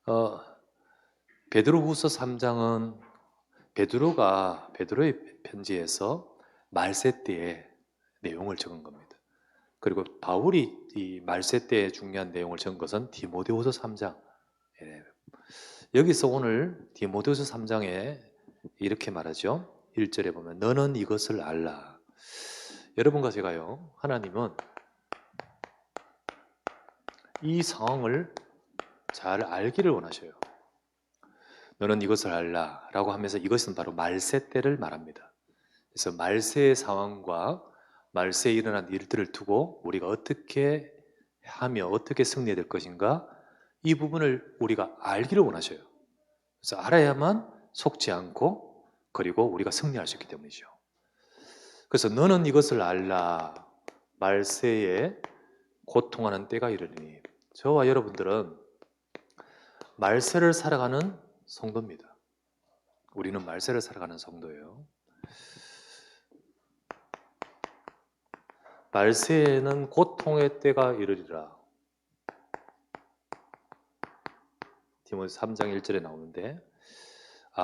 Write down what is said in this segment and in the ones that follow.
어, 베드로후서 3장은 베드로의 편지에서 말세 때의 내용을 적은 겁니다. 그리고 바울이 이 말세 때의 중요한 내용을 적은 것은 디모데후서 3장. 여기서 오늘 디모데후서 3장에 이렇게 말하죠. 1절에 보면 너는 이것을 알라. 여러분과 제가요, 하나님은 이 상황을 잘 알기를 원하셔요. 너는 이것을 알라 라고 하면서 이것은 바로 말세 때를 말합니다. 그래서 말세의 상황과 말세에 일어난 일들을 두고 우리가 어떻게 하며 어떻게 승리해야 될 것인가, 이 부분을 우리가 알기를 원하셔요. 그래서 알아야만 속지 않고 그리고 우리가 승리할 수 있기 때문이죠. 그래서 너는 이것을 알라. 말세에 고통하는 때가 이르리니. 저와 여러분들은 말세를 살아가는 성도입니다. 우리는 말세를 살아가는 성도예요. 말세에는 고통의 때가 이르리라. 디모데 3장 1절에 나오는데,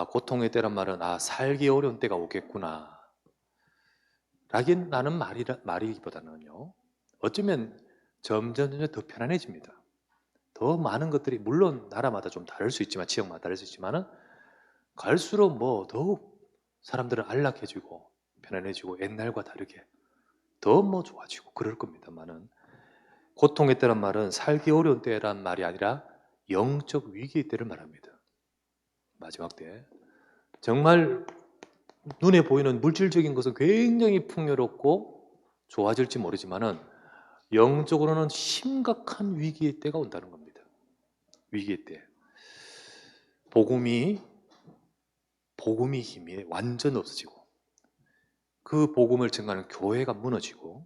고통의 때란 말은 살기 어려운 때가 오겠구나 라는 말이기보다는요, 어쩌면 점점 더 편안해집니다. 더 많은 것들이 물론 나라마다 좀 다를 수 있지만, 지역마다 다를 수 있지만은 갈수록 더욱 사람들은 안락해지고 편안해지고 옛날과 다르게 더 좋아지고 그럴 겁니다만은, 고통의 때란 말은 살기 어려운 때란 말이 아니라 영적 위기의 때를 말합니다. 마지막 때 정말 눈에 보이는 물질적인 것은 굉장히 풍요롭고 좋아질지 모르지만은 영적으로는 심각한 위기의 때가 온다는 겁니다. 위기의 때. 복음이 힘이 완전 없어지고 그 복음을 증거하는 교회가 무너지고,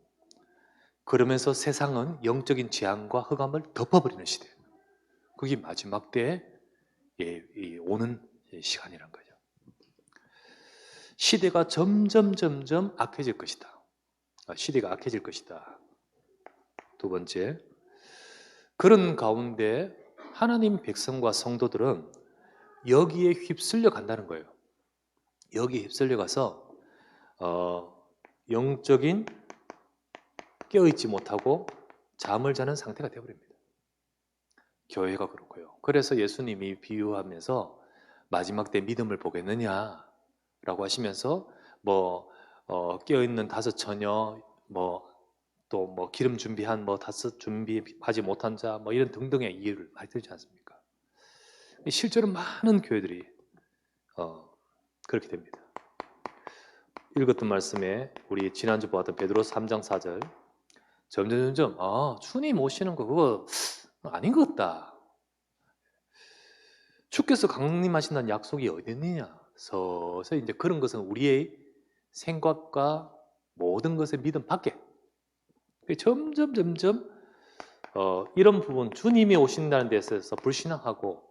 그러면서 세상은 영적인 재앙과 흑암을 덮어버리는 시대. 그게 마지막 때에 오는 시간이란 거죠. 시대가 점점 악해질 것이다. 시대가 악해질 것이다. 두 번째, 그런 가운데 하나님 백성과 성도들은 여기에 휩쓸려 간다는 거예요. 여기에 휩쓸려 가서 영적인 깨어있지 못하고 잠을 자는 상태가 되어버립니다. 교회가 그렇고요. 그래서 예수님이 비유하면서 마지막 때 믿음을 보겠느냐라고 하시면서 깨어있는 5 처녀, 또 기름 준비한 5 준비하지 못한 자, 이런 등등의 이유를 많이 들지 않습니까? 실제로 많은 교회들이 그렇게 됩니다. 읽었던 말씀에 우리 지난주 보았던 베드로서 3장 4절, 점점 주님 오시는 거 그거 아닌 것 같다. 주께서 강림하신다는 약속이 어디 있느냐. 서서히 이제 그런 것은 우리의 생각과 모든 것의 믿음 밖에, 점점 이런 부분, 주님이 오신다는 데 있어서 불신앙하고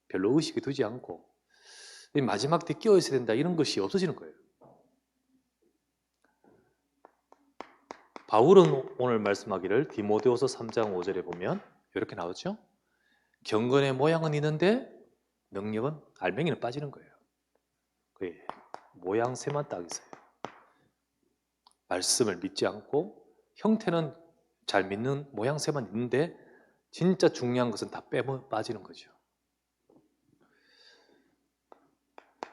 별로 의식이 두지 않고 마지막 때 끼어 있어야 된다, 이런 것이 없어지는 거예요. 바울은 오늘 말씀하기를 디모데후서 3장 5절에 보면 이렇게 나오죠. 경건의 모양은 있는데 능력은, 알맹이는 빠지는 거예요. 모양새만 딱 있어요. 말씀을 믿지 않고 형태는 잘 믿는 모양새만 있는데 진짜 중요한 것은 다 빠지는 거죠.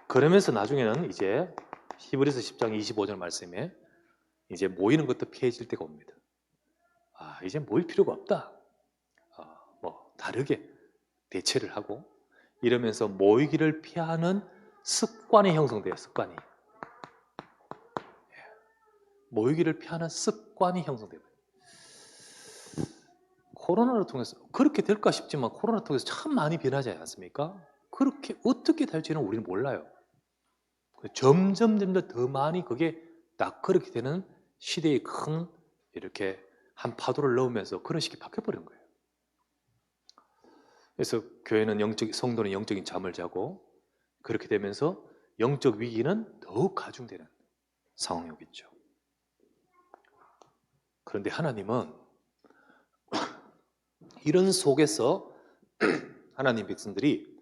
그러면서 나중에는 이제 히브리서 10장 25절 말씀에 이제 모이는 것도 피해질 때가 옵니다. 이제 모일 필요가 없다. 다르게 대체를 하고 이러면서 모이기를 피하는 습관이 형성돼요. 습관이. 모이기를 피하는 습관이 형성돼요. 코로나를 통해서 그렇게 될까 싶지만 코로나를 통해서 참 많이 변하지 않습니까? 그렇게 어떻게 될지는 우리는 몰라요. 점점 더 많이 그게 딱 그렇게 되는 시대의 큰 이렇게 한 파도를 넣으면서 그런 식이 바뀌어버린 거예요. 그래서 교회는 성도는 영적인 잠을 자고 그렇게 되면서 영적 위기는 더욱 가중되는 상황이 오겠죠. 그런데 하나님은 이런 속에서 하나님 백성들이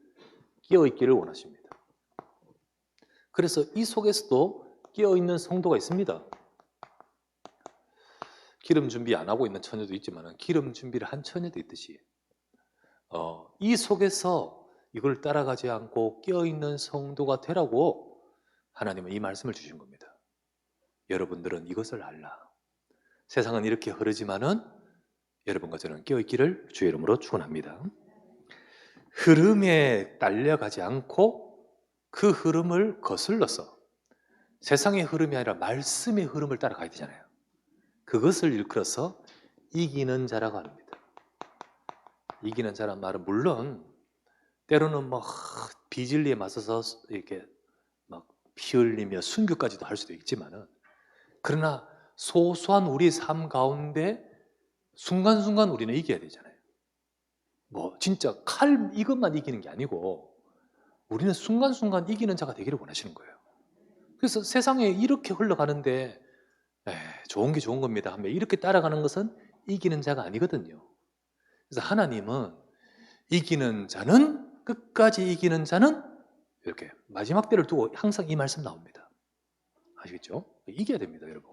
깨어있기를 원하십니다. 그래서 이 속에서도 깨어있는 성도가 있습니다. 기름 준비 안 하고 있는 처녀도 있지만 기름 준비를 한 처녀도 있듯이 이 속에서 이걸 따라가지 않고 깨어있는 성도가 되라고 하나님은 이 말씀을 주신 겁니다. 여러분들은 이것을 알라. 세상은 이렇게 흐르지만은 여러분과 저는 깨어있기를 주의 이름으로 축원합니다. 흐름에 딸려가지 않고 그 흐름을 거슬러서 세상의 흐름이 아니라 말씀의 흐름을 따라가야 되잖아요. 그것을 일컬어서 이기는 자라고 합니다. 이기는 자란 말은 물론 때로는 막 비진리에 맞서서 이렇게 막 피 흘리며 순교까지도 할 수도 있지만은 그러나 소소한 우리 삶 가운데 순간순간 우리는 이겨야 되잖아요. 뭐 진짜 칼 이것만 이기는 게 아니고 우리는 순간순간 이기는 자가 되기를 원하시는 거예요. 그래서 세상에 이렇게 흘러가는데 좋은 게 좋은 겁니다 하면 이렇게 따라가는 것은 이기는 자가 아니거든요. 그래서 하나님은 이기는 자는 끝까지 이기는 자는 이렇게 마지막 때를 두고 항상 이 말씀 나옵니다. 아시겠죠? 이겨야 됩니다, 여러분.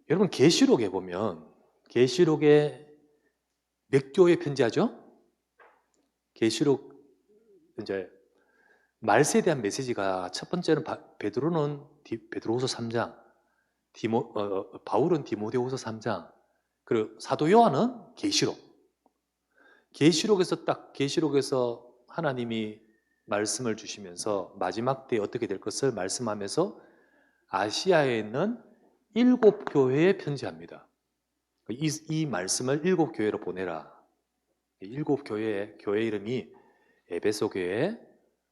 여러분 계시록에 보면 계시록에 몇 교회 편지하죠? 계시록 이제 말세에 대한 메시지가 첫 번째는 베드로는 베드로후서 3장, 바울은 디모데후서 3장, 그리고 사도 요한은 계시록. 계시록에서 하나님이 말씀을 주시면서 마지막 때에 어떻게 될 것을 말씀하면서 아시아에 있는 7교회에 편지합니다. 이 말씀을 7교회로 보내라. 7교회 이름이 에베소 교회,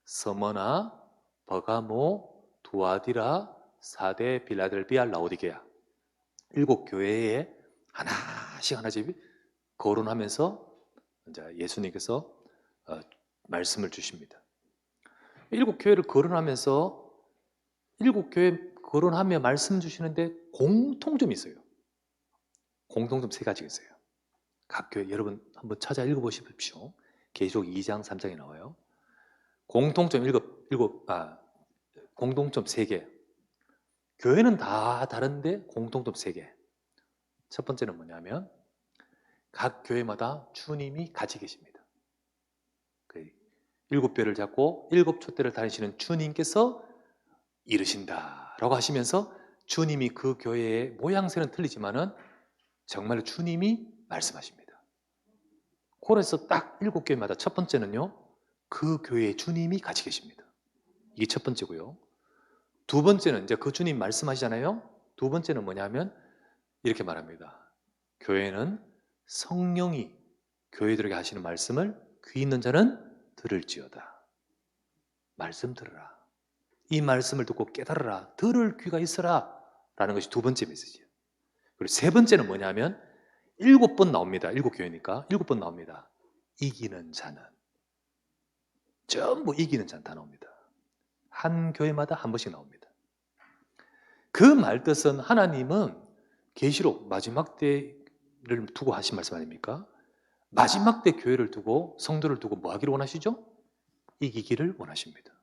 서머나, 버가모, 두아디라, 사데, 빌라델비아, 라오디게아 7교회에 하나씩 거론하면서 이제 예수님께서 말씀을 주십니다. 7교회를 거론하면서 7교회 거론하며 말씀 주시는데 공통점이 있어요. 공통점 3가지가 있어요. 각 교회 여러분 한번 찾아 읽어보십시오. 계시록 2장 3장에 나와요. 공통점 공통점 3개. 교회는 다 다른데 공통점 3개. 첫 번째는 뭐냐면 각 교회마다 주님이 같이 계십니다. 7배를 잡고 7촛대를 다니시는 주님께서 이르신다라고 하시면서 주님이 그 교회의 모양새는 틀리지만은 정말 주님이 말씀하십니다. 그래서 딱 7교회마다 첫 번째는요, 그 교회에 주님이 같이 계십니다. 이게 첫 번째고요. 두 번째는 이제 그 주님 말씀하시잖아요. 두 번째는 뭐냐면 이렇게 말합니다. 교회는 성령이 교회들에게 하시는 말씀을 귀 있는 자는 들을지어다. 말씀 들으라. 이 말씀을 듣고 깨달으라. 들을 귀가 있어라. 라는 것이 두 번째 메시지예요. 그리고 세 번째는 뭐냐면 7번 나옵니다. 7교회니까 7번 나옵니다. 이기는 자는. 전부 이기는 자는 다 나옵니다. 한 교회마다 한 번씩 나옵니다. 그 말뜻은 하나님은 계시록 마지막 때를 두고 하신 말씀 아닙니까? 마지막 때 교회를 두고 성도를 두고 뭐 하기를 원하시죠? 이기기를 원하십니다.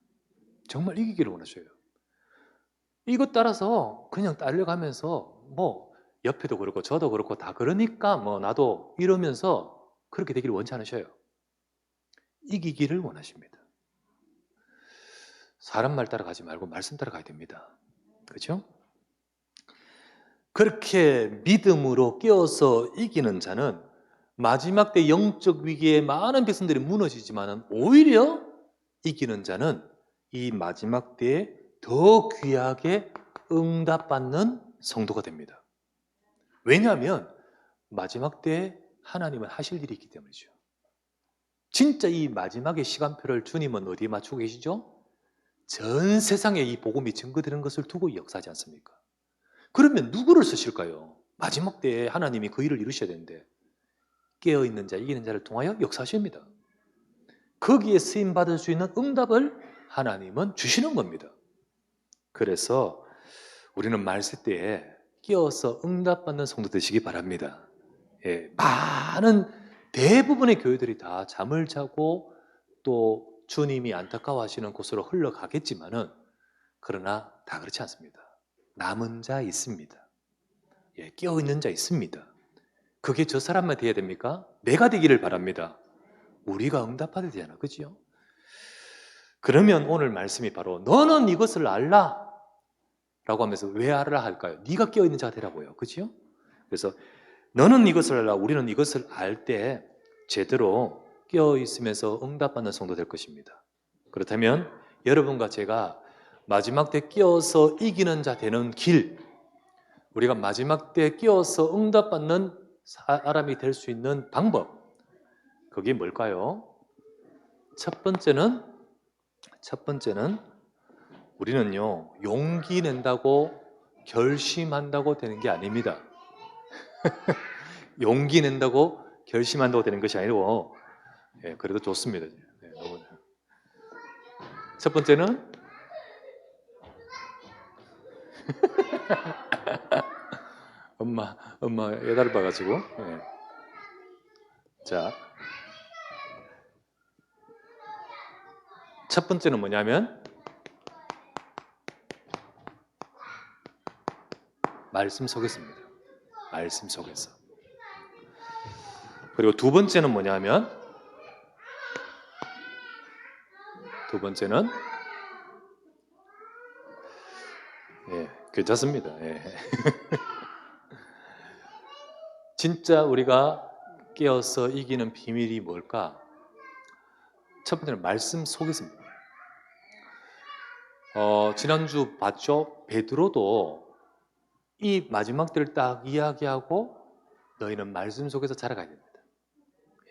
정말 이기기를 원하셔요. 이것 따라서 그냥 딸려가면서 뭐 옆에도 그렇고 저도 그렇고 다 그러니까 뭐 나도 이러면서 그렇게 되기를 원치 않으셔요. 이기기를 원하십니다. 사람 말 따라가지 말고 말씀 따라가야 됩니다. 그렇죠? 그렇게 믿음으로 깨어서 이기는 자는 마지막 때 영적 위기에 많은 백성들이 무너지지만 오히려 이기는 자는 이 마지막 때에 더 귀하게 응답받는 성도가 됩니다. 왜냐하면 마지막 때에 하나님은 하실 일이 있기 때문이죠. 진짜 이 마지막의 시간표를 주님은 어디에 맞추고 계시죠? 전 세상에 이 복음이 증거되는 것을 두고 역사하지 않습니까? 그러면 누구를 쓰실까요? 마지막 때에 하나님이 그 일을 이루셔야 되는데 깨어있는 자, 이기는 자를 통하여 역사하십니다. 거기에 쓰임받을 수 있는 응답을 하나님은 주시는 겁니다. 그래서 우리는 말세 때에 깨어서 응답받는 성도 되시기 바랍니다. 많은 대부분의 교회들이 다 잠을 자고 또 주님이 안타까워하시는 곳으로 흘러가겠지만은 그러나 다 그렇지 않습니다. 남은 자 있습니다. 예, 깨어있는 자 있습니다. 그게 저 사람만 돼야 됩니까? 내가 되기를 바랍니다. 우리가 응답받아야 되잖아, 그죠? 그러면 오늘 말씀이 바로 너는 이것을 알라 라고 하면서 왜 알라 할까요? 네가 깨어있는 자가 되라고요, 그죠? 그래서 너는 이것을 알라, 우리는 이것을 알 때 제대로 깨어있으면서 응답받는 성도 될 것입니다. 그렇다면 여러분과 제가 마지막 때 깨어서 이기는 자 되는 길, 우리가 마지막 때 깨어서 응답받는 사람이 될 수 있는 방법, 그게 뭘까요? 첫 번째는 우리는요, 용기 낸다고 결심한다고 되는 게 아닙니다. 용기 낸다고 결심한다고 되는 것이 아니고, 예, 그래도 좋습니다. 예, 너무. 첫 번째는 엄마 여다를 봐가지고. 예. 자, 첫 번째는 뭐냐면 말씀 속에서입니다. 말씀 속에서. 그리고 두 번째는 뭐냐면 예, 괜찮습니다. 예. 진짜 우리가 깨어서 이기는 비밀이 뭘까? 첫 번째는 말씀 속에서입니다. 지난주 봤죠? 베드로도 이 마지막 때를 딱 이야기하고 너희는 말씀 속에서 자라가야 됩니다.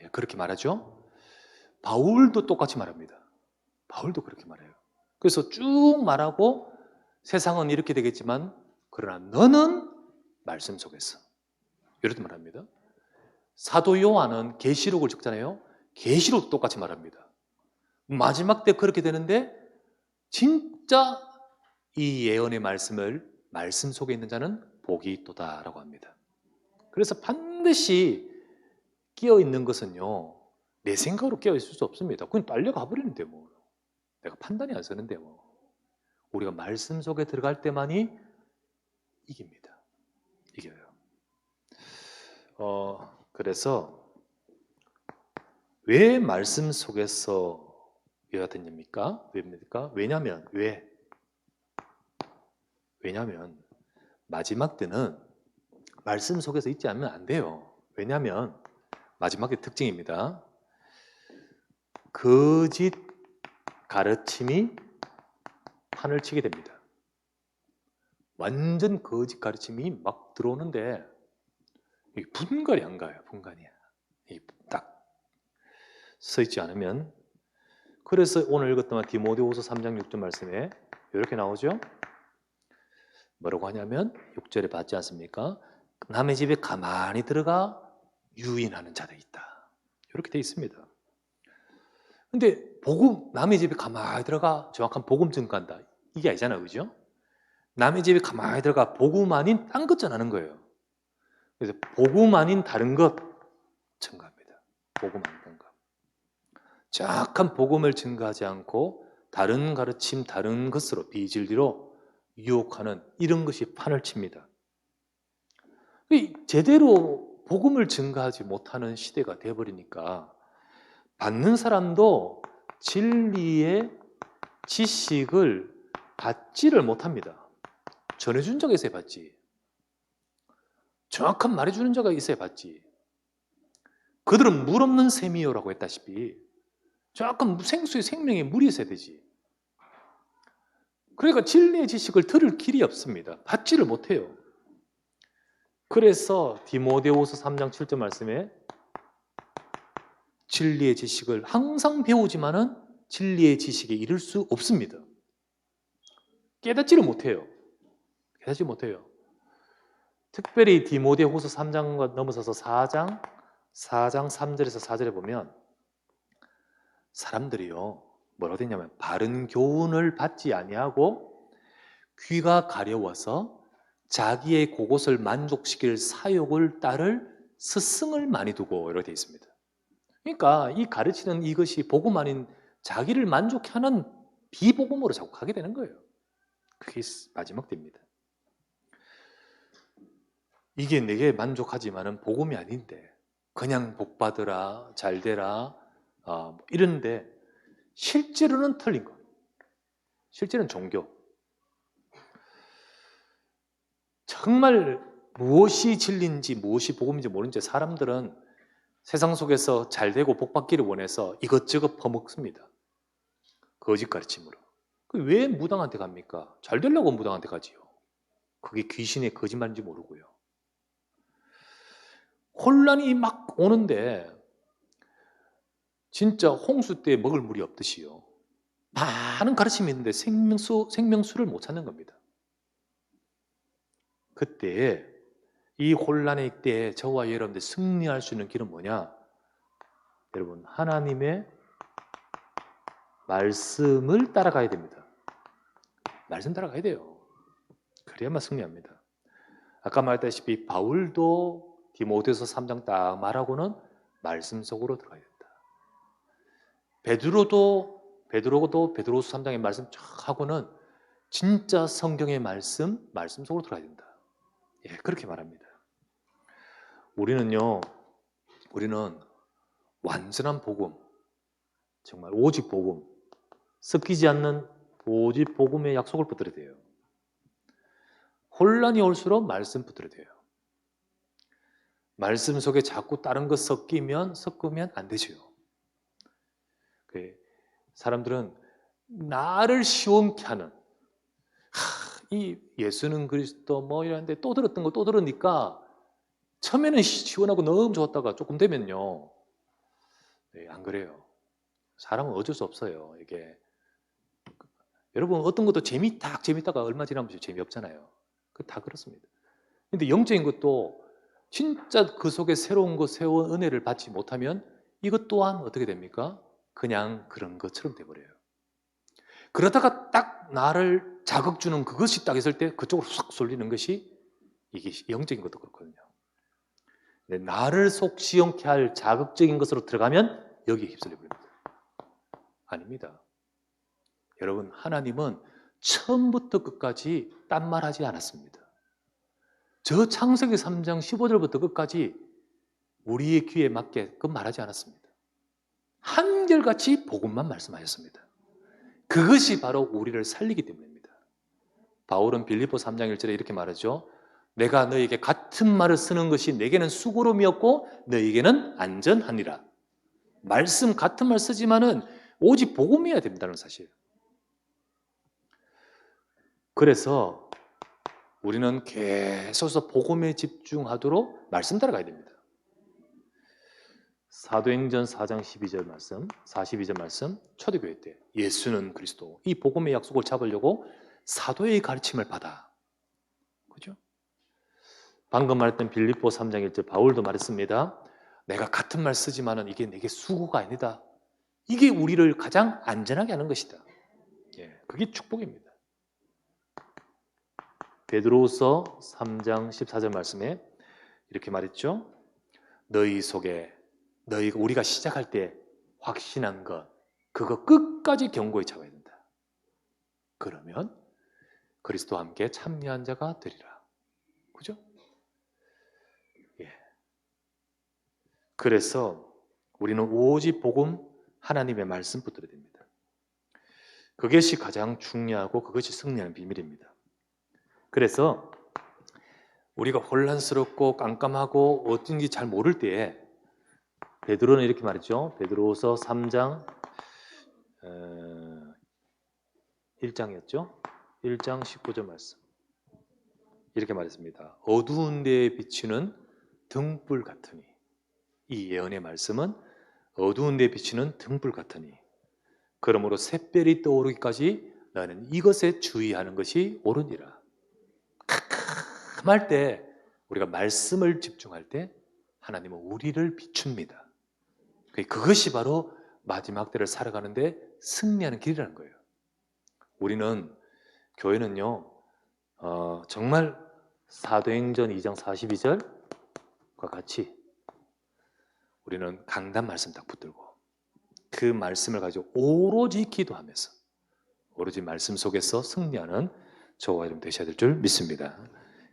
예, 그렇게 말하죠? 바울도 똑같이 말합니다. 바울도 그렇게 말해요. 그래서 쭉 말하고 세상은 이렇게 되겠지만 그러나 너는 말씀 속에서 이렇게 말합니다. 사도 요한은 계시록을 적잖아요. 계시록도 똑같이 말합니다. 마지막 때 그렇게 되는데 진짜 이 예언의 말씀을 말씀 속에 있는 자는 복이 있도다라고 합니다. 그래서 반드시 깨어있는 것은요, 내 생각으로 깨어있을 수 없습니다. 그건 딸려가 버리는데 뭐, 내가 판단이 안 서는데 뭐, 우리가 말씀 속에 들어갈 때만이 이깁니다. 이겨요. 그래서 왜 말씀 속에서 외워야 되냐입니까? 왜입니까? 왜냐면 마지막 때는 말씀 속에서 있지 않으면 안 돼요. 왜냐면 마지막의 특징입니다. 거짓 가르침이 판을 치게 됩니다. 완전 거짓 가르침이 막 들어오는데 분간이 안 가요. 분간이 딱 서 있지 않으면. 그래서 오늘 읽었던 디모데후서 3장 6절 말씀에 이렇게 나오죠. 뭐라고 하냐면 6절에 봤지 않습니까? 남의 집에 가만히 들어가 유인하는 자들이 있다. 이렇게 돼 있습니다. 근데 남의 집에 가만히 들어가 정확한 복음 증거한다. 이게 아니잖아요. 그죠? 남의 집에 가만히 들어가 복음 아닌 딴 것 전하는 거예요. 그래서 복음 아닌 다른 것 증거합니다. 복음 아닌 다른 것. 정확한 복음을 증거하지 않고 다른 가르침, 다른 것으로 비진리로 유혹하는 이런 것이 판을 칩니다. 제대로 복음을 증거하지 못하는 시대가 되어버리니까 받는 사람도 진리의 지식을 받지를 못합니다. 전해준 자가 있어야 받지. 정확한 말해주는 자가 있어야 받지. 그들은 물 없는 셈이요라고 했다시피 정확한 생수의 생명에 물이 있어야 되지. 그러니까 진리의 지식을 들을 길이 없습니다. 받지를 못해요. 그래서 디모데후서 3장 7절 말씀에 진리의 지식을 항상 배우지만은 진리의 지식에 이를 수 없습니다. 깨닫지를 못해요. 깨닫지 못해요. 특별히 디모데후서 3장 넘어서서 4장 3절에서 4절에 보면 사람들이요 뭐라고 되냐면 바른 교훈을 받지 아니하고 귀가 가려워서 자기의 그것을 만족시킬 사욕을 따를 스승을 많이 두고 이렇게 되어 있습니다. 그러니까 이 가르치는 이것이 복음 아닌 자기를 만족하는 비복음으로 자꾸 가게 되는 거예요. 그게 마지막 때입니다. 이게 내게 만족하지만은 복음이 아닌데 그냥 복 받으라, 잘 되라, 이런데 실제로는 틀린 거. 실제는 종교. 정말 무엇이 진리인지 무엇이 복음인지 모르는 채 사람들은 세상 속에서 잘 되고 복 받기를 원해서 이것저것 퍼먹습니다. 거짓 가르침으로. 왜 무당한테 갑니까? 잘 되려고 무당한테 가지요. 그게 귀신의 거짓말인지 모르고요. 혼란이 막 오는데 진짜 홍수 때 먹을 물이 없듯이요. 많은 가르침이 있는데 생명수를 못 찾는 겁니다. 그때 이 혼란의 때에 저와 여러분들 승리할 수 있는 길은 뭐냐? 여러분, 하나님의 말씀을 따라가야 됩니다. 말씀 따라가야 돼요. 그래야만 승리합니다. 아까 말했다시피 바울도 디모데서 3장 딱 말하고는 말씀 속으로 들어가야 된다. 베드로도 베드로서 3장의 말씀 쫙 하고는 진짜 성경의 말씀 속으로 들어가야 된다. 예, 그렇게 말합니다. 우리는 완전한 복음, 정말 오직 복음, 섞이지 않는 오직 복음의 약속을 붙들어야 돼요. 혼란이 올수록 말씀 붙들어야 돼요. 말씀 속에 자꾸 다른 것 섞으면 안 되죠. 사람들은 나를 시원케 하는 이 예수는 그리스도 뭐 이러는데 또 들었던 거 또 들으니까 처음에는 시원하고 너무 좋았다가 조금 되면요. 네, 안 그래요. 사람은 어쩔 수 없어요. 이게 여러분 어떤 것도 재밌다가 얼마 지나면 재미없잖아요. 다 그렇습니다. 근데 영적인 것도 진짜 그 속에 새로운 은혜를 받지 못하면 이것 또한 어떻게 됩니까? 그냥 그런 것처럼 돼버려요. 그러다가 딱 나를 자극 주는 그것이 딱 있을 때 그쪽으로 확 쏠리는 것이 이게 영적인 것도 그렇거든요. 나를 속 시원케 할 자극적인 것으로 들어가면 여기에 휩쓸려 버립니다. 아닙니다. 여러분, 하나님은 처음부터 끝까지 딴 말 하지 않았습니다. 저 창세기 3장 15절부터 끝까지 우리의 귀에 맞게끔 말하지 않았습니다. 한결같이 복음만 말씀하셨습니다. 그것이 바로 우리를 살리기 때문입니다. 바울은 빌립보 3장 1절에 이렇게 말하죠. 내가 너에게 같은 말을 쓰는 것이 내게는 수고로움이었고 너에게는 안전하니라. 말씀 같은 말 쓰지만은 오직 복음이어야 된다는 사실. 그래서 우리는 계속해서 복음에 집중하도록 말씀 따라가야 됩니다. 사도행전 4장 12절 말씀, 42절 말씀, 초대교회 때 예수는 그리스도, 이 복음의 약속을 잡으려고 사도의 가르침을 받아. 그죠? 방금 말했던 빌립보 3장 1절 바울도 말했습니다. 내가 같은 말 쓰지만은 이게 내게 수고가 아니다. 이게 우리를 가장 안전하게 하는 것이다. 예, 그게 축복입니다. 베드로후서 3장 14절 말씀에 이렇게 말했죠. 너희 속에 우리가 시작할 때 확신한 것 그거 끝까지 견고히 잡아야 된다. 그러면 그리스도와 함께 참여한 자가 되리라. 그죠? 예. 그래서 우리는 오직 복음 하나님의 말씀 붙들어야 됩니다. 그것이 가장 중요하고 그것이 승리하는 비밀입니다. 그래서 우리가 혼란스럽고 깜깜하고 어떤지 잘 모를 때에 베드로는 이렇게 말했죠. 베드로후서 3장 1장이었죠. 1장 19절 말씀. 이렇게 말했습니다. 어두운 데에 비추는 등불 같으니 이 예언의 말씀은 어두운 데에 비추는 등불 같으니 그러므로 샛별이 떠오르기까지 나는 이것에 주의하는 것이 옳으니라. 캄캄할 때 우리가 말씀을 집중할 때 하나님은 우리를 비춥니다. 그것이 바로 마지막 때를 살아가는데 승리하는 길이라는 거예요. 우리는 교회는요 정말 사도행전 2장 42절과 같이 우리는 강단 말씀 딱 붙들고 그 말씀을 가지고 오로지 기도하면서 오로지 말씀 속에서 승리하는 저와 여러분 되셔야 될 줄 믿습니다.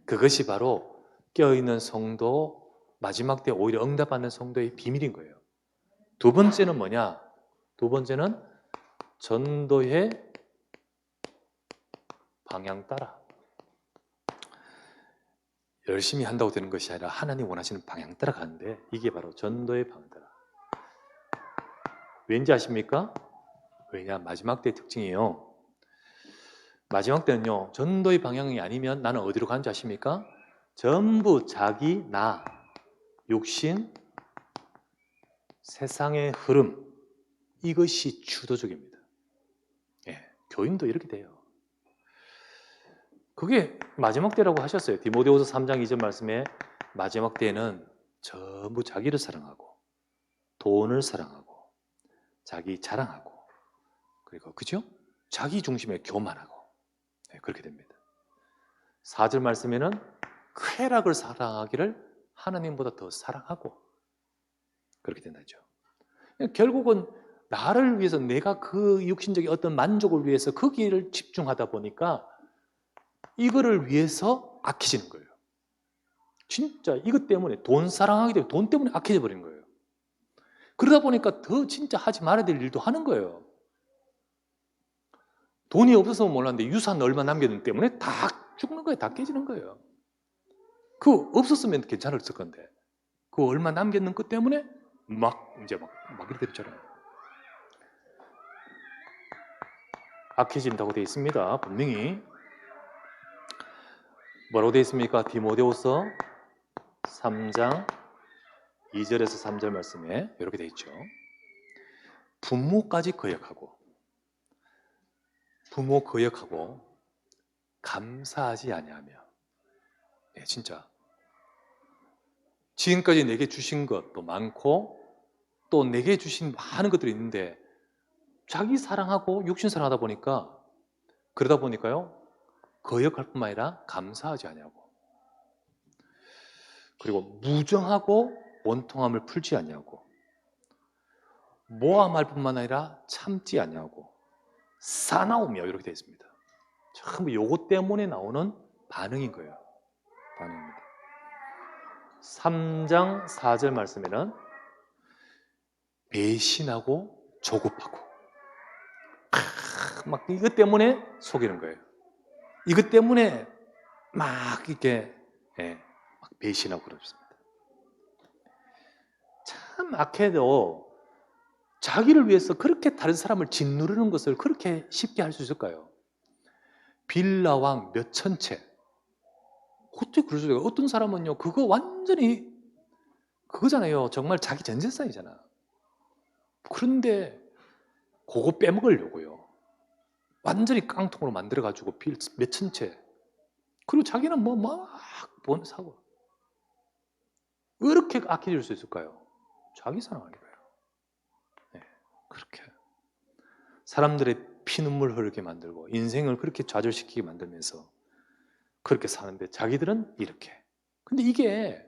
그것이 바로 깨어있는 성도, 마지막 때 오히려 응답받는 성도의 비밀인 거예요. 두 번째는 뭐냐? 두 번째는 전도의 방향 따라. 열심히 한다고 되는 것이 아니라 하나님 원하시는 방향 따라 가는데 이게 바로 전도의 방향 따라. 왠지 아십니까? 왜냐? 마지막 때의 특징이에요. 마지막 때는요, 전도의 방향이 아니면 나는 어디로 가는지 아십니까? 전부 자기, 나, 육신, 세상의 흐름, 이것이 주도적입니다. 예, 교인도 이렇게 돼요. 그게 마지막 때라고 하셨어요. 디모데후서 3장 2절 말씀에 마지막 때에는 전부 자기를 사랑하고 돈을 사랑하고 자기 자랑하고 그리고 그죠? 자기 중심에 교만하고 네, 그렇게 됩니다. 4절 말씀에는 쾌락을 사랑하기를 하나님보다 더 사랑하고 그렇게 된다죠. 결국은 나를 위해서 내가 그 육신적인 어떤 만족을 위해서 거기를 집중하다 보니까 이거를 위해서 악해지는 거예요. 진짜 이것 때문에 돈 사랑하기 때문에 돈 때문에 악해져 버리는 거예요. 그러다 보니까 더 진짜 하지 말아야 될 일도 하는 거예요. 돈이 없어서 몰랐는데 유산 얼마 남겼기 때문에 다 죽는 거예요. 다 깨지는 거예요. 그거 없었으면 괜찮았을 건데 그 얼마 남겼는 것 때문에 막 이렇게 됐잖아요. 악해진다고 되어 있습니다. 분명히 뭐라고 되어 있습니까? 디모데후서 3장 2절에서 3절 말씀에 이렇게 되어 있죠. 부모 거역하고 감사하지 아니하며. 네, 진짜 지금까지 내게 주신 것도 많고 또 내게 주신 많은 것들이 있는데 자기 사랑하고 육신 사랑하다 보니까 그러다 보니까요 거역할 뿐만 아니라 감사하지 아니하고 그리고 무정하고 원통함을 풀지 아니하고 모함할 뿐만 아니라 참지 아니하고 사나우며 이렇게 되어 있습니다. 전부 요거 때문에 나오는 반응인 거예요. 반응입니다. 3장 4절 말씀에는 배신하고 조급하고 막 이것 때문에 속이는 거예요. 이것 때문에 막 이렇게 막 배신하고 그렇습니다. 참 악해도 자기를 위해서 그렇게 다른 사람을 짓누르는 것을 그렇게 쉽게 할 수 있을까요? 빌라왕 몇 천채 어떻게 그럴 수 있어요? 어떤 사람은요 그거 완전히 그거잖아요. 정말 자기 전 재산이잖아. 그런데 그거 빼먹으려고요. 완전히 깡통으로 만들어가지고 빌 몇 천채 그리고 자기는 막 돈 사고 이렇게 아껴줄 수 있을까요? 자기 사랑하니까요. 네, 그렇게 사람들의 피눈물 흐르게 만들고 인생을 그렇게 좌절시키게 만들면서 그렇게 사는데 자기들은 이렇게. 근데 이게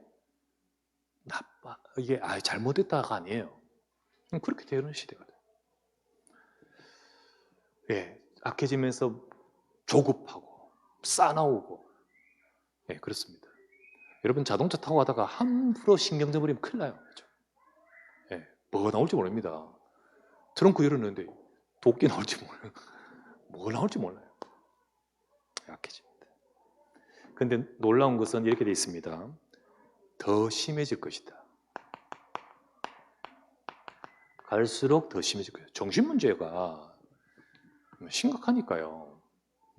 이게 잘못됐다가 아니에요. 그렇게 되는 시대가 돼요. 예, 악해지면서 조급하고 싸나우고 예, 그렇습니다. 여러분 자동차 타고 가다가 함부로 신경전 부리면 큰일 나요. 그렇죠? 예, 뭐가 나올지 모릅니다. 트렁크 열었는데 도끼 나올지 몰라요. 뭐 나올지 몰라요. 약해집니다. 그런데 놀라운 것은 이렇게 되어 있습니다. 더 심해질 것이다. 갈수록 더 심해질 거예요. 정신 문제가 심각하니까요.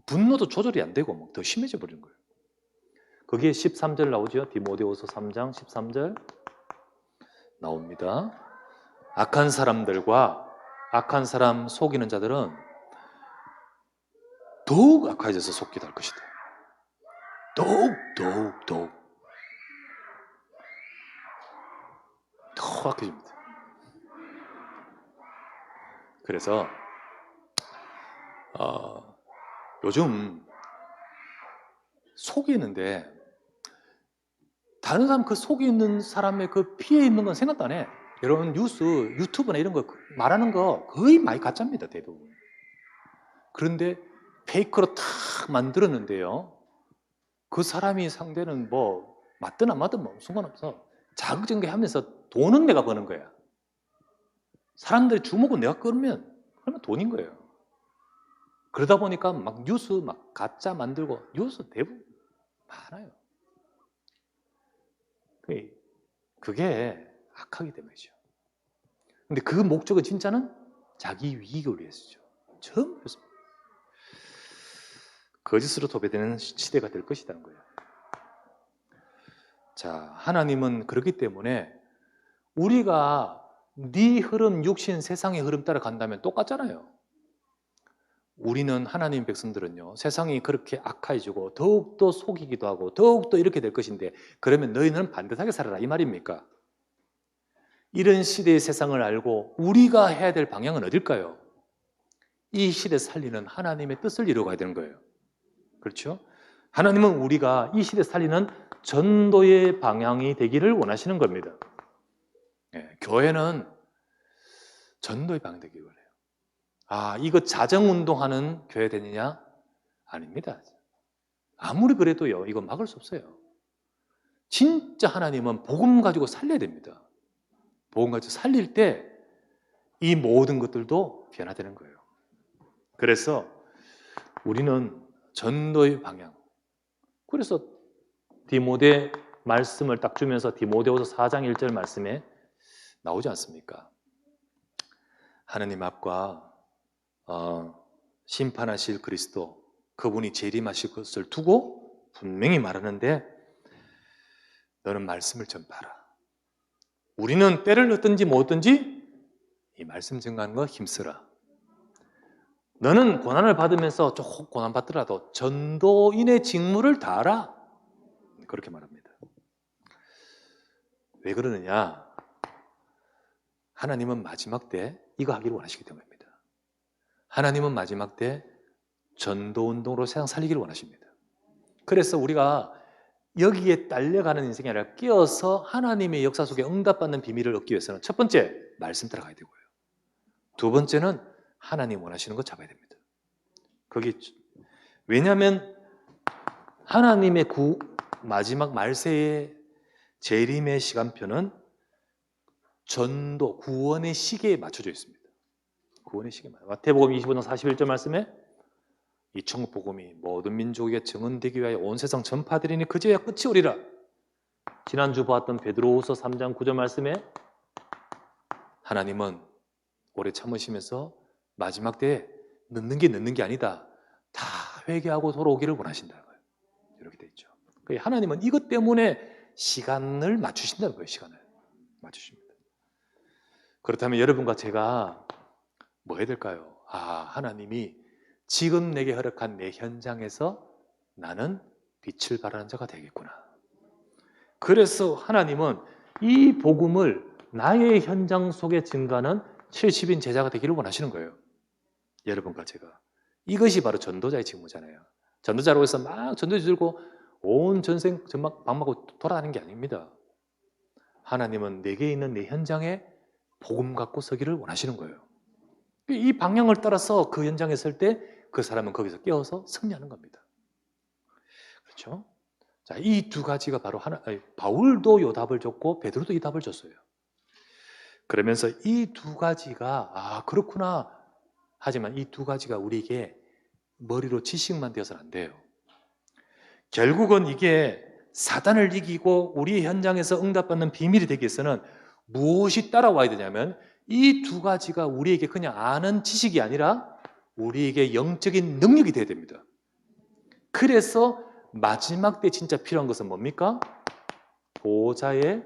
분노도 조절이 안 되고 더 심해져 버리는 거예요. 거기에 13절 나오죠. 디모데후서 3장 13절 나옵니다. 악한 사람들과 악한 사람 속이는 자들은 더욱 악해져서 속기도 할 것이다. 더욱 더 악해집니다. 그래서 요즘 속이는데 다른 사람 그 속에 있는 사람의 그 피해 있는 건 생각도 안 해. 여러분 뉴스, 유튜브나 이런 거 말하는 거 거의 많이 가짜입니다, 대부분. 그런데 페이크로 탁 만들었는데요. 그 사람이 상대는 뭐 맞든 안 맞든 뭐 상관없어. 자극전개하면서 돈은 내가 버는 거야. 사람들의 주목은 내가 끌면 그러면 돈인 거예요. 그러다 보니까 막 뉴스 막 가짜 만들고 뉴스 대부분 많아요. 그게 악하기 때문이죠. 근데 그 목적은 진짜는 자기 이익을 위해서죠. 전부 그렇습니다. 거짓으로 도배되는 시대가 될 것이라는 거예요. 자, 하나님은 그렇기 때문에 우리가 네 흐름, 육신, 세상의 흐름 따라 간다면 똑같잖아요. 우리는 하나님 백성들은요, 세상이 그렇게 악해지고 더욱더 속이기도 하고 더욱더 이렇게 될 것인데 그러면 너희는 반듯하게 살아라 이 말입니까? 이런 시대의 세상을 알고 우리가 해야 될 방향은 어딜까요? 이 시대 살리는 하나님의 뜻을 이루어가야 되는 거예요. 그렇죠? 하나님은 우리가 이 시대 살리는 전도의 방향이 되기를 원하시는 겁니다. 교회는 전도의 방향이 되기를 원해요. 이거 자정운동하는 교회 되느냐? 아닙니다. 아무리 그래도요, 이거 막을 수 없어요. 진짜 하나님은 복음 가지고 살려야 됩니다. 복음 가지고 살릴 때 이 모든 것들도 변화되는 거예요. 그래서 우리는 전도의 방향. 그래서 디모데 말씀을 딱 주면서 디모데후서 4장 1절 말씀에 나오지 않습니까? 하나님 앞과 심판하실 그리스도, 그분이 재림하실 것을 두고 분명히 말하는데 너는 말씀을 전파하라. 우리는 때를 얻든지 못 얻든지 이 말씀 증거하는 거 힘쓰라. 너는 고난을 받으면서 조금 고난 받더라도 전도인의 직무를 다하라. 그렇게 말합니다. 왜 그러느냐? 하나님은 마지막 때 이거 하기를 원하시기 때문입니다. 하나님은 마지막 때 전도운동으로 세상 살리기를 원하십니다. 그래서 우리가 여기에 딸려가는 인생이 아니라 끼어서 하나님의 역사 속에 응답받는 비밀을 얻기 위해서는 첫 번째, 말씀 따라가야 되고요. 두 번째는 하나님 원하시는 거 잡아야 됩니다. 왜냐하면 하나님의 마지막 말세의 재림의 시간표는 전도, 구원의 시계에 맞춰져 있습니다. 구원의 시계에 맞춰져 있습니다. 마태복음 25장 41절 말씀에 이 천국 복음이 모든 민족에게 증언되기 위하여 온 세상 전파되리니 그제야 끝이 오리라. 지난주 보았던 베드로후서 3장 9절 말씀에 하나님은 오래 참으시면서 마지막 때에 늦는 게 아니다. 다 회개하고 돌아오기를 원하신다는 거예요. 이렇게 돼 있죠. 하나님은 이것 때문에 시간을 맞추신다는 거예요. 시간을 맞추십니다. 그렇다면 여러분과 제가 뭐 해야 될까요? 하나님이 지금 내게 허락한 내 현장에서 나는 빛을 발하는 자가 되겠구나. 그래서 하나님은 이 복음을 나의 현장 속에 증가하는 70인 제자가 되기를 원하시는 거예요. 여러분과 제가. 이것이 바로 전도자의 직무잖아요. 전도자로 해서 막 전도지 들고 온 전생 전막 방막고 돌아다니는 게 아닙니다. 하나님은 내게 있는 내 현장에 복음 갖고 서기를 원하시는 거예요. 이 방향을 따라서 그 현장에 설 때 그 사람은 거기서 깨어서 승리하는 겁니다. 그렇죠? 자, 이 두 가지가 바로 바울도 이 답을 줬고 베드로도 이 답을 줬어요. 그러면서 이 두 가지가 그렇구나. 하지만 이 두 가지가 우리에게 머리로 지식만 되어서는 안 돼요. 결국은 이게 사단을 이기고 우리의 현장에서 응답받는 비밀이 되기 위해서는 무엇이 따라와야 되냐면 이 두 가지가 우리에게 그냥 아는 지식이 아니라 우리에게 영적인 능력이 돼야 됩니다. 그래서 마지막 때 진짜 필요한 것은 뭡니까? 보호자의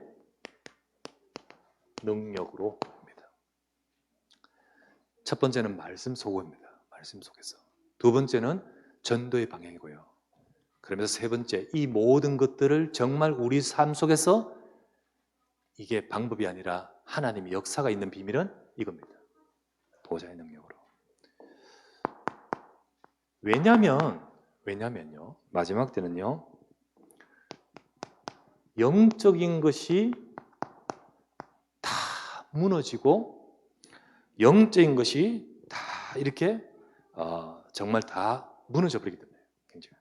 능력으로 합니다. 첫 번째는 말씀 속입니다. 말씀 속에서. 두 번째는 전도의 방향이고요. 그러면서 세 번째, 이 모든 것들을 정말 우리 삶 속에서 이게 방법이 아니라 하나님의 역사가 있는 비밀은 이겁니다. 보호자의 능력으로. 왜냐면요. 마지막 때는요. 영적인 것이 다 무너지고 영적인 것이 다 이렇게 정말 다 무너져 버리기 때문에 굉장히.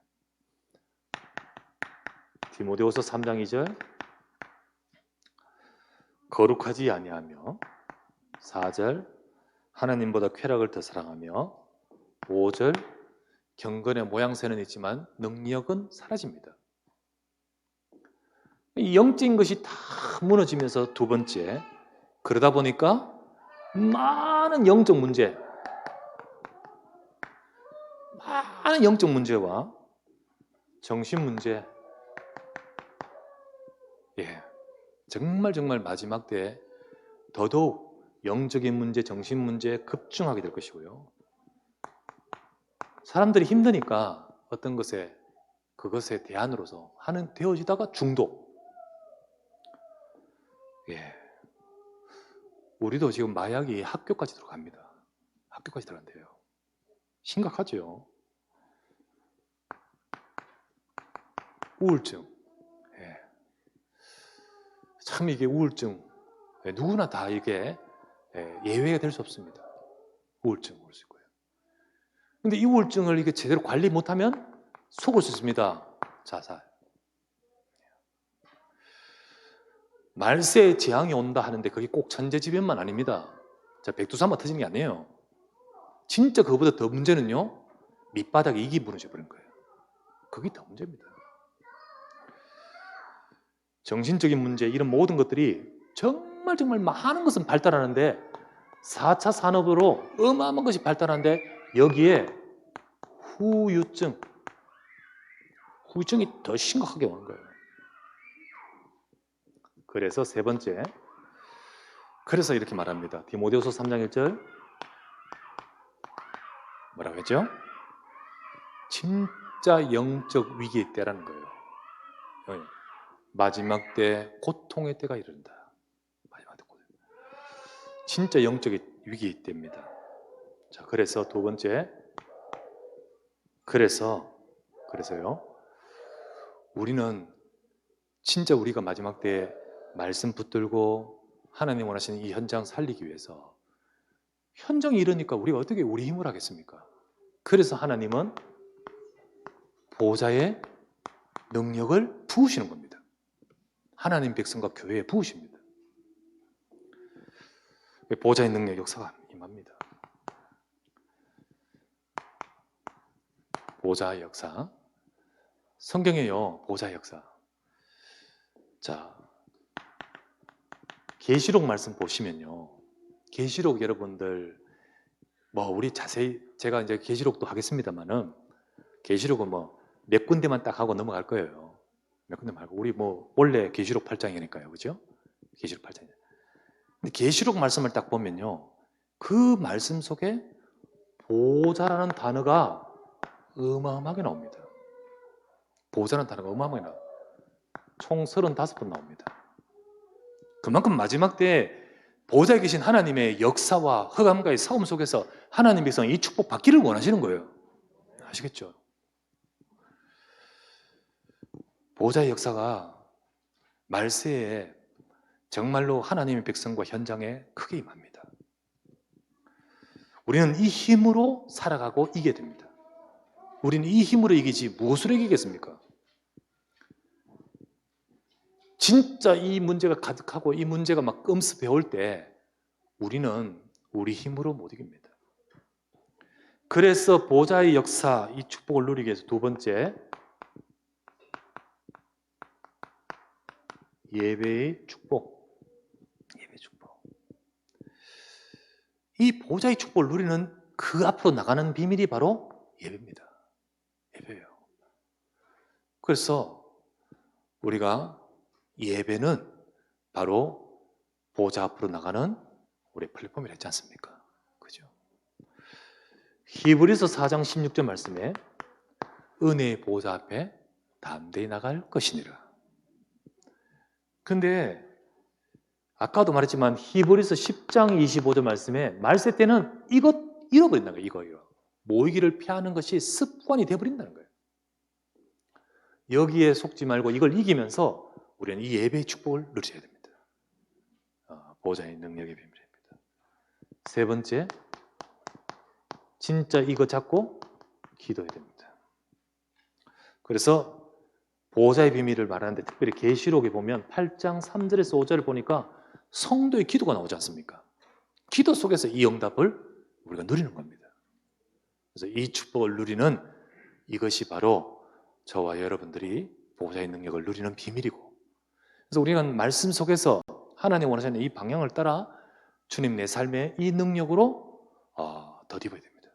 디모데후서 3장 2절 거룩하지 아니하며 4절 하나님보다 쾌락을 더 사랑하며 5절 경건의 모양새는 있지만 능력은 사라집니다. 이 영적인 것이 다 무너지면서 두 번째, 그러다 보니까 많은 영적 문제와 정신 문제, 정말 마지막 때 더더욱 영적인 문제, 정신 문제에 급중하게 될 것이고요. 사람들이 힘드니까 어떤 그것에 대안으로서 되어지다가 중독. 우리도 지금 마약이 학교까지 들어갑니다. 학교까지 들어간대요. 심각하죠. 우울증. 참 이게 우울증. 누구나 다 이게 예외가 될 수 없습니다. 우울증 올 수 있고요. 근데 이 우울증을 이게 제대로 관리 못하면 속을 수 있습니다. 자살. 말세에 재앙이 온다 하는데 그게 꼭 천재지변만 아닙니다. 자, 백두산만 터지는 게 아니에요. 진짜 그거보다 더 문제는요, 밑바닥에 이기 무너져 버린 거예요. 그게 더 문제입니다. 정신적인 문제, 이런 모든 것들이 정말 많은 것은 발달하는데 4차 산업으로 어마어마한 것이 발달하는데 여기에 후유증이 더 심각하게 오는 거예요. 그래서 세 번째, 그래서 이렇게 말합니다. 디모데후서 3장 1절 뭐라고 했죠? 진짜 영적 위기의 때라는 거예요. 마지막 때 고통의 때가 이른다. 마지막 때 고통. 진짜 영적 위기의 때입니다. 자, 그래서 두 번째, 그래서요. 우리는 진짜 우리가 마지막 때 말씀 붙들고 하나님 원하시는 이 현장 살리기 위해서, 현장이 이러니까 우리가 어떻게 우리 힘을 하겠습니까? 그래서 하나님은 보좌의 능력을 부으시는 겁니다. 하나님 백성과 교회에 부으십니다. 보좌의 능력 역사가 임합니다. 보좌의 역사. 성경에요, 보좌의 역사. 자, 계시록 말씀 보시면요. 계시록 여러분들 우리 자세히 제가 이제 계시록도 하겠습니다만은 계시록은 몇 군데만 딱 하고 넘어갈 거예요. 몇 군데 말고 우리 원래 계시록 8장이니까요. 그죠? 계시록 8장. 근데 계시록 말씀을 딱 보면요. 그 말씀 속에 보좌라는 단어가 어마어마하게 나옵니다. 보좌라는 단어가 어마어마하게 나와요. 총 35번 나옵니다. 그만큼 마지막 때 보좌에 계신 하나님의 역사와 흑암과의 싸움 속에서 하나님 백성이 이 축복 받기를 원하시는 거예요. 아시겠죠? 보좌의 역사가 말세에 정말로 하나님의 백성과 현장에 크게 임합니다. 우리는 이 힘으로 살아가고 이겨야 됩니다. 우리는 이 힘으로 이기지 무엇으로 이기겠습니까? 진짜 이 문제가 가득하고 이 문제가 막 엄습해 올 때 우리는 우리 힘으로 못 이깁니다. 그래서 보좌의 역사, 이 축복을 누리기 위해서 두 번째, 예배의 축복. 예배의 축복. 이 보좌의 축복을 누리는 그 앞으로 나가는 비밀이 바로 예배입니다. 예배예요. 그래서 우리가 예배는 바로 보좌 앞으로 나가는 우리의 플랫폼이라 했지 않습니까? 그죠? 히브리서 4장 16절 말씀에 은혜의 보좌 앞에 담대히 나갈 것이니라. 근데 아까도 말했지만 히브리서 10장 25절 말씀에 말세 때는 이것 잃어버린다는 거예요. 이거. 모이기를 피하는 것이 습관이 되어버린다는 거예요. 여기에 속지 말고 이걸 이기면서 우리는 이 예배의 축복을 누려야 됩니다. 보호자의 능력의 비밀입니다. 세 번째, 진짜 이거 잡고 기도해야 됩니다. 그래서 보호자의 비밀을 말하는데 특별히 계시록에 보면 8장 3절에서 5절을 보니까 성도의 기도가 나오지 않습니까? 기도 속에서 이 응답을 우리가 누리는 겁니다. 그래서 이 축복을 누리는 이것이 바로 저와 여러분들이 보호자의 능력을 누리는 비밀이고, 그래서 우리는 말씀 속에서 하나님 원하시는 이 방향을 따라 주님 내 삶의 이 능력으로 덧입어야 됩니다.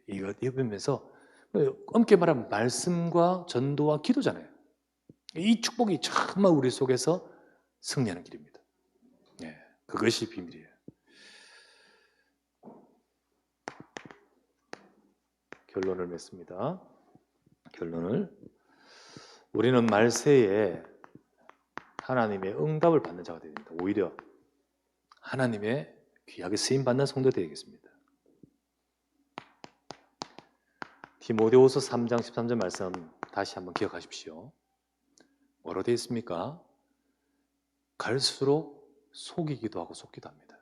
이거 입으면서 엄게 말하면 말씀과 전도와 기도잖아요. 이 축복이 정말 우리 속에서 승리하는 길입니다. 그것이 비밀이에요. 결론을 맺습니다. 우리는 말세에 하나님의 응답을 받는 자가 되야 됩니다. 오히려 하나님의 귀하게 쓰임받는 성도 되겠습니다. 디모데후서 3장 13절 말씀 다시 한번 기억하십시오. 뭐로 되어 있습니까? 갈수록 속이기도 하고 속기도 합니다.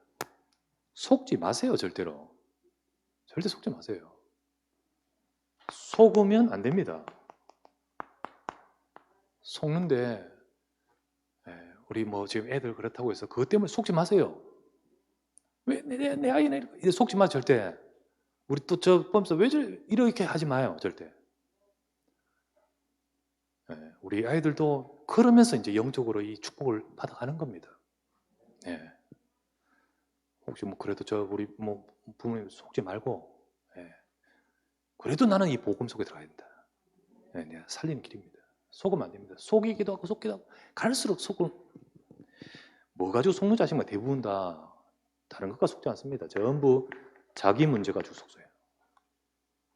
속지 마세요. 절대로. 절대 속지 마세요. 속으면 안 됩니다. 속는데 우리 지금 애들 그렇다고 해서 그것 때문에 속지 마세요. 왜 내 아이는 이렇게 속지 마. 절대. 우리 또 저 보면서 왜 이렇게 하지 마요. 절대. 우리 아이들도 그러면서 이제 영적으로 이 축복을 받아가는 겁니다. 혹시 그래도 우리 부모님 속지 말고, 그래도 나는 이 복음 속에 들어가야 된다. 내가 살리는 길입니다. 속으면 안 됩니다. 속이기도 하고 속기도 하고 갈수록 속을 뭐 가지고 속는 자식만 대부분 다 다른 것과 속지 않습니다. 전부 자기 문제 가지고 속어요.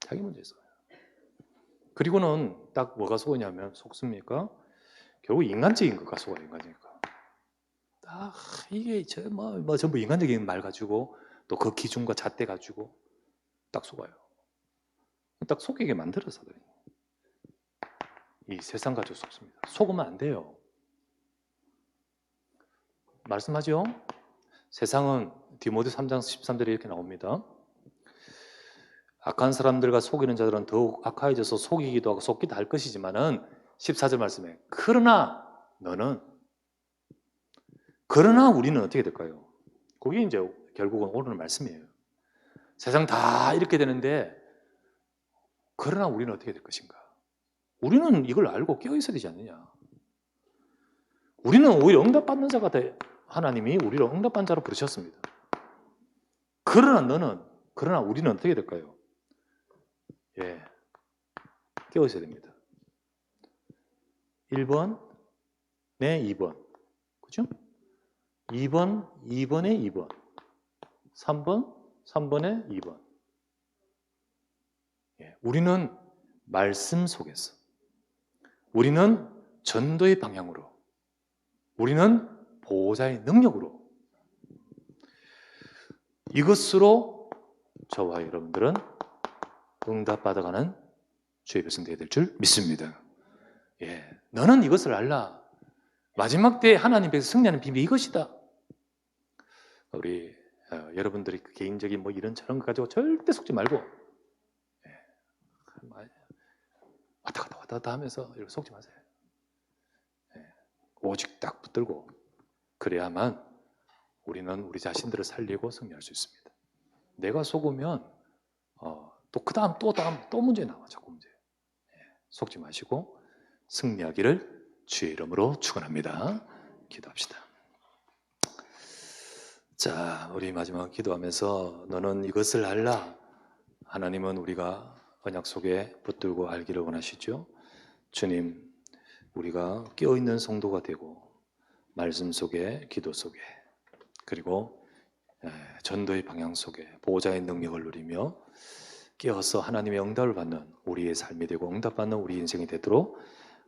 자기 문제 속어요. 그리고는 딱 뭐가 속으냐면 속습니까? 결국 인간적인 것과 속아요. 인간적인 것. 이게 전부 인간적인 말 가지고 또 그 기준과 잣대 가지고 딱 속아요. 딱 속이게 만들어서 이 세상 가지고 속습니다. 속으면 안 돼요. 말씀하죠? 세상은 디모데 3장 13절에 이렇게 나옵니다. 악한 사람들과 속이는 자들은 더욱 악하여져서 속이기도 하고 속기도 할 것이지만은 14절 말씀에 그러나 우리는 어떻게 될까요? 그게 이제 결국은 오늘 말씀이에요. 세상 다 이렇게 되는데 그러나 우리는 어떻게 될 것인가? 우리는 이걸 알고 깨어있어야 되지 않느냐? 우리는 오히려 응답받는 자가 하나님이 우리를 응답받는 자로 부르셨습니다. 그러나 우리는 어떻게 될까요? 깨어있어야 됩니다. 1번, 2번. 그죠? 2번, 2번에 2번. 3번, 3번에 2번. 우리는 말씀 속에서, 우리는 전도의 방향으로, 우리는 보호자의 능력으로, 이것으로 저와 여러분들은 응답받아가는 주의 백성되게 될 줄 믿습니다. 너는 이것을 알라. 마지막 때에 하나님께서 승리하는 비밀이 이것이다. 우리 여러분들이 개인적인 이런저런 거 가지고 절대 속지 말고 왔다 갔다 하면서 이렇게 속지 마세요. 오직 딱 붙들고 그래야만 우리는 우리 자신들을 살리고 승리할 수 있습니다. 내가 속으면 또 그 다음 또 문제 나와. 자꾸 문제. 속지 마시고 승리하기를 주의 이름으로 축원합니다. 기도합시다. 자, 우리 마지막 기도하면서 너는 이것을 알라. 하나님은 우리가 언약 속에 붙들고 알기를 원하시죠. 주님, 우리가 깨어있는 성도가 되고 말씀 속에, 기도 속에, 그리고 전도의 방향 속에 보호자의 능력을 누리며 깨어서 하나님의 응답을 받는 우리의 삶이 되고 응답받는 우리 인생이 되도록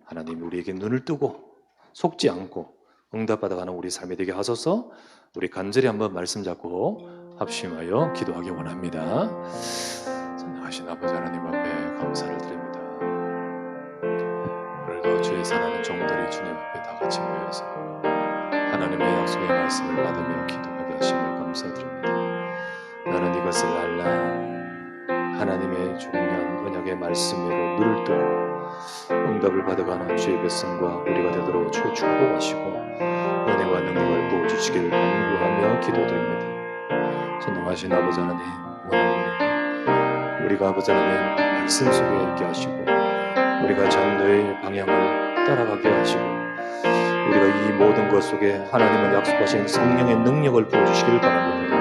하나님이 우리에게 눈을 뜨고 속지 않고 응답받아가는 우리 삶이 되게 하소서. 우리 간절히 한번 말씀 잡고 합심하여 기도하기 원합니다. 전능하신 아버지 하나님 앞에 감사를 드립니다. 오늘도 주의 사랑하는 종들이 주님 앞에 다 같이 모여서 하나님의 약속의 말씀을 받으며 기도하게 하심을 감사드립니다. 나는 이것을 알라. 하나님의 중요한 언약의 말씀으로 눈을 뜨고 응답을 받아가는 주의 백성과 우리가 되도록 주의 축복하시고 은혜와 능력을 부어주시기를 간구하며 기도드립니다. 전능하신 아버지 하나님, 원하옵니다. 우리가 아버지 하나님 말씀 속에 있게 하시고 우리가 전도의 방향을 따라가게 하시고 우리가 이 모든 것 속에 하나님은 약속하신 성령의 능력을 부어주시기를 바랍니다.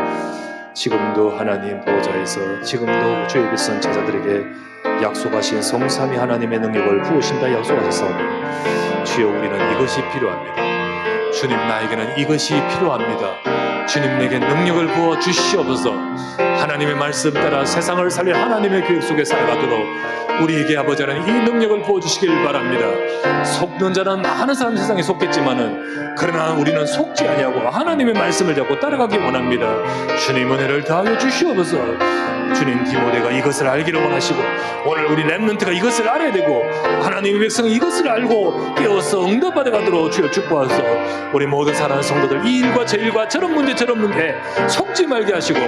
지금도 하나님 보좌에서 지금도 주의 백성 제자들에게 약속하신 성삼위 하나님의 능력을 부으신다 약속하셨사오니 주여 우리는 이것이 필요합니다. 주님, 나에게는 이것이 필요합니다. 주님, 내게 능력을 부어 주시옵소서. 하나님의 말씀 따라 세상을 살릴 하나님의 계획 속에 살아가도록 우리에게 아버지 하나님 이 능력을 부어주시길 바랍니다. 속는 자는 많은 사람 세상에 속겠지만은 그러나 우리는 속지 아니하고 하나님의 말씀을 잡고 따라가기 원합니다. 주님, 은혜를 더하여 주시옵소서. 주님, 디모데가 이것을 알기를 원하시고 오늘 우리 렘넌트가 이것을 알아야 되고 하나님의 백성이 이것을 알고 깨어서 응답받아가도록 주여 축복하소서. 우리 모든 사랑하는 성도들 이 일과 저 일과 저런 문제 저런 문제 속지 말게 하시고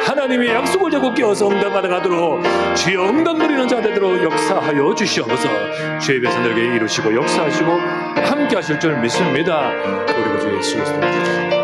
하나님의 약속을 잡고 깨어서 응답받아가도록 주여 응답 누리는 자 되도록 역사하여 주시옵소서. 주의 백성들에게 이루시고 역사하시고 함께 하실 줄 믿습니다. 우리 주 예수 그리스도